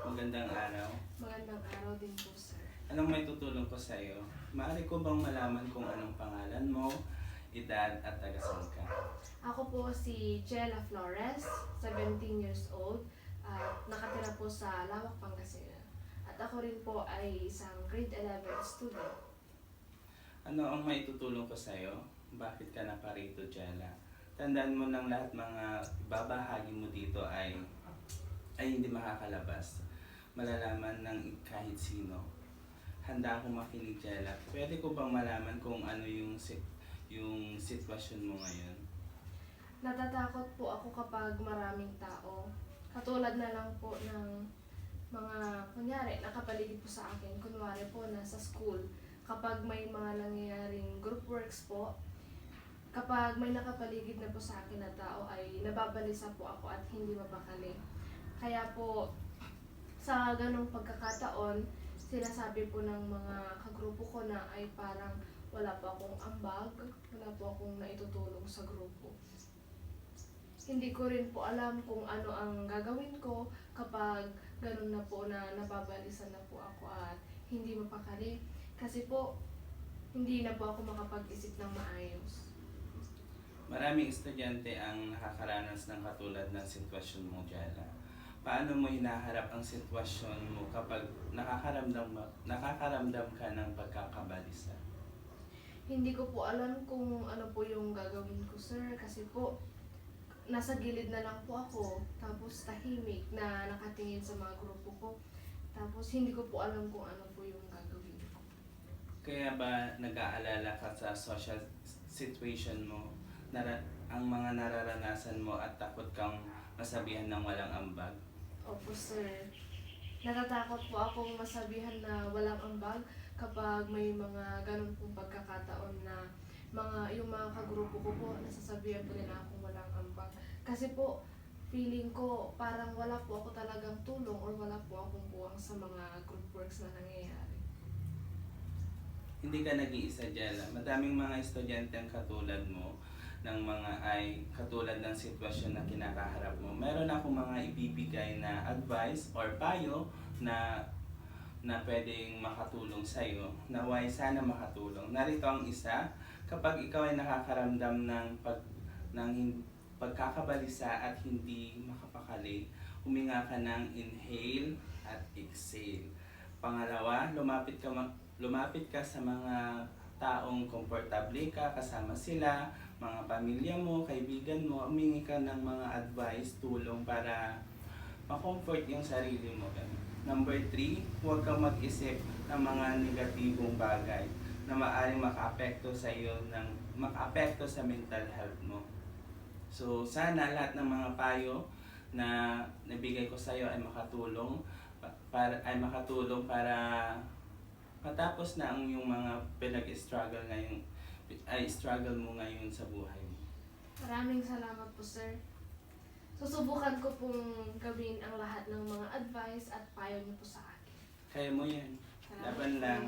Magandang araw. Magandang araw din po, sir. Anong may tutulong ko sa iyo? Maaari ko bang malaman kung anong pangalan mo, edad at taga-saan ka? Ako po si Jella Flores, 17 years old, at nakatira po sa Lawak, Pangasinan. At ako rin po ay isang grade 11 student. Ano ang may tutulong ko sa iyo? Bakit ka naparito, Jella? Tandaan mo ng lahat mga babahagi mo dito ay hindi makakalabas. Malalaman ng kahit sino. Handa akong makinig, Jella. Pwede ko bang malaman kung ano yung sitwasyon mo ngayon? Natatakot po ako kapag maraming tao. Katulad na lang po ng mga, kunyari, nakapaligid po sa akin. Kunwari po, nasa school. Kapag may mga nangyayaring group works po, kapag may nakapaligid na po sa akin na tao ay nababalisa po ako at hindi mapakali. Kaya po, sa ganong pagkakataon, sinasabi po ng mga kagrupo ko na ay parang wala po akong ambag, wala po akong naitutulong sa grupo. Hindi ko rin po alam kung ano ang gagawin ko kapag ganun na po na nababalisan na po ako at hindi mapakali. Kasi po, hindi na po ako makapag-isip ng maayos. Maraming estudyante ang nakakaranas ng katulad ng sitwasyon mo, Jella. Paano mo hinaharap ang sitwasyon mo kapag nakakaramdam ka ng pagkakabalisa? Hindi ko po alam kung ano po yung gagawin ko, sir. Kasi po, nasa gilid na lang po ako. Tapos tahimik na nakatingin sa mga grupo ko. Tapos hindi ko po alam kung ano po yung gagawin ko. Kaya ba nag-aalala ka sa social situation mo, ang mga nararanasan mo at takot kang masabihan ng walang ambag? Opo, sir. Natatakot po akong masabihan na walang ambag kapag may mga ganun pong pagkakataon na yung mga kagrupo ko po, nasasabihan po nila akong walang ambag. Kasi po, feeling ko parang wala po ako talagang tulong or wala po akong buwang sa mga group works na nangyayari. Hindi ka nag-iisa, Jella. Madaming mga estudyante ang katulad mo ng mga ay katulad ng sitwasyon na kinakaharap mo. Meron akong mga ibibigay na advice or payo na pwedeng makatulong sa iyo. Naway sana makatulong. Narito ang isa, kapag ikaw ay nakakaramdam ng pagkakabalisa at hindi makapakali, huminga ka ng inhale at exhale. Pangalawa, lumapit ka sa mga taong komportable ka, kasama sila, mga pamilya mo, kaibigan mo, humingi ka ng mga advice, tulong para ma-comfort yung sarili mo. Number 3, huwag kang mag-isip ng mga negatibong bagay na maaaring makaapekto sa iyo, makaapekto sa mental health mo. So, sana lahat ng mga payo na nabigay ko sa iyo ay makatulong para matapos na ang yung mga struggle mo ngayon sa buhay mo. Maraming salamat po, sir. Susubukan ko pong gawin ang lahat ng mga advice at payo niyo po sa akin. Kaya mo yan. Salamat Laban po. lang.